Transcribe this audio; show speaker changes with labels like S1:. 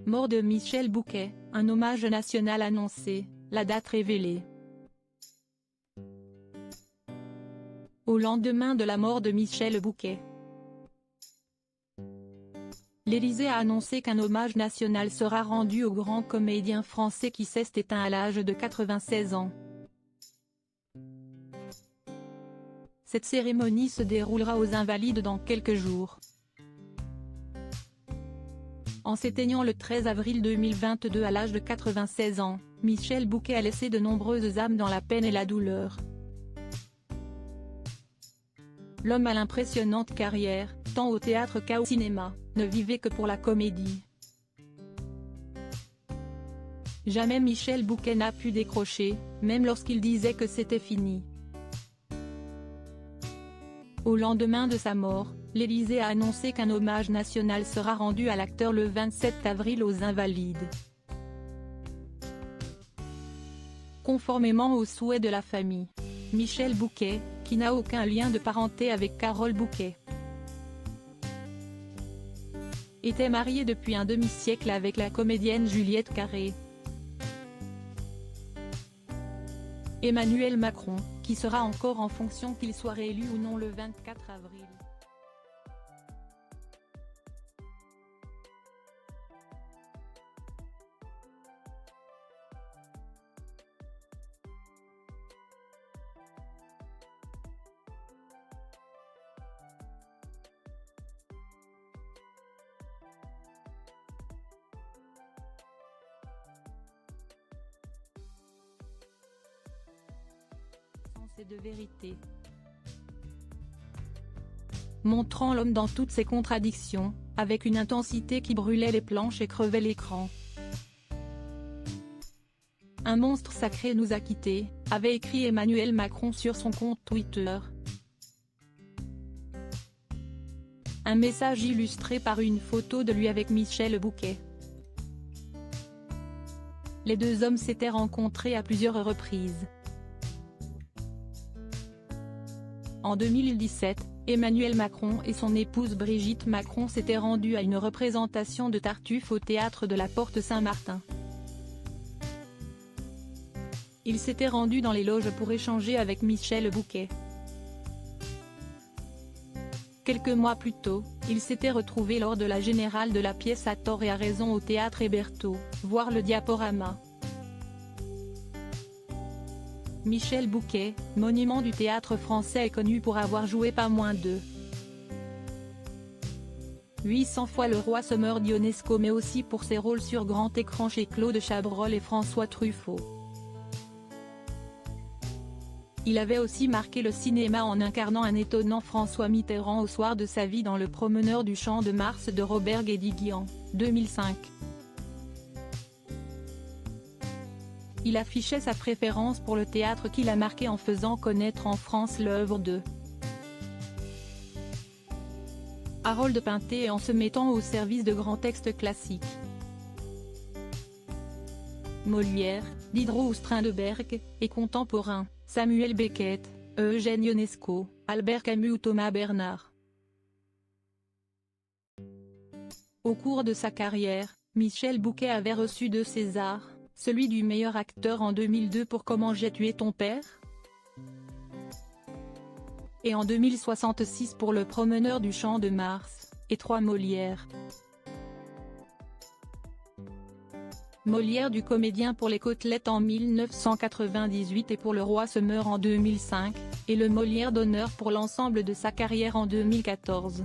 S1: Mort de Michel Bouquet, un hommage national annoncé, la date révélée. Au lendemain de la mort de Michel Bouquet, l'Élysée a annoncé qu'un hommage national sera rendu au grand comédien français qui s'est éteint à l'âge de 96 ans. Cette cérémonie se déroulera aux Invalides dans quelques jours. En s'éteignant le 13 avril 2022 à l'âge de 96 ans, Michel Bouquet a laissé de nombreuses âmes dans la peine et la douleur. L'homme à l'impressionnante carrière, tant au théâtre qu'au cinéma, ne vivait que pour la comédie. Jamais Michel Bouquet n'a pu décrocher, même lorsqu'il disait que c'était fini. Au lendemain de sa mort, l'Élysée a annoncé qu'un hommage national sera rendu à l'acteur le 27 avril aux Invalides. Conformément aux souhaits de la famille, Michel Bouquet, qui n'a aucun lien de parenté avec Carole Bouquet, était marié depuis un demi-siècle avec la comédienne Juliette Carré. Emmanuel Macron, qui sera encore en fonction qu'il soit réélu ou non le 24 avril. Et de vérité. Montrant l'homme dans toutes ses contradictions, avec une intensité qui brûlait les planches et crevait l'écran. Un monstre sacré nous a quittés, avait écrit Emmanuel Macron sur son compte Twitter. Un message illustré par une photo de lui avec Michel Bouquet. Les deux hommes s'étaient rencontrés à plusieurs reprises. En 2017, Emmanuel Macron et son épouse Brigitte Macron s'étaient rendus à une représentation de Tartuffe au théâtre de la Porte Saint-Martin. Ils s'étaient rendus dans les loges pour échanger avec Michel Bouquet. Quelques mois plus tôt, ils s'étaient retrouvés lors de la générale de la pièce À tort et à raison au théâtre Hébertot, voir le diaporama. Michel Bouquet, monument du théâtre français, est connu pour avoir joué pas moins de 800 fois le roi Sommer d'Ionesco, mais aussi pour ses rôles sur grand écran chez Claude Chabrol et François Truffaut. Il avait aussi marqué le cinéma en incarnant un étonnant François Mitterrand au soir de sa vie dans Le Promeneur du Champ de Mars de Robert Guédiguian, 2005. Il affichait sa préférence pour le théâtre qu'il a marqué en faisant connaître en France l'œuvre de Harold Pinter et en se mettant au service de grands textes classiques. Molière, Diderot ou Strindberg, et contemporains, Samuel Beckett, Eugène Ionesco, Albert Camus ou Thomas Bernard. Au cours de sa carrière, Michel Bouquet avait reçu 2 Césars, celui du meilleur acteur en 2002 pour Comment j'ai tué ton père, et en 2066 pour Le Promeneur du Champ de Mars, et 3 Molières. Molière du comédien pour Les Côtelettes en 1998 et pour Le Roi Sommer en 2005, et le Molière d'honneur pour l'ensemble de sa carrière en 2014.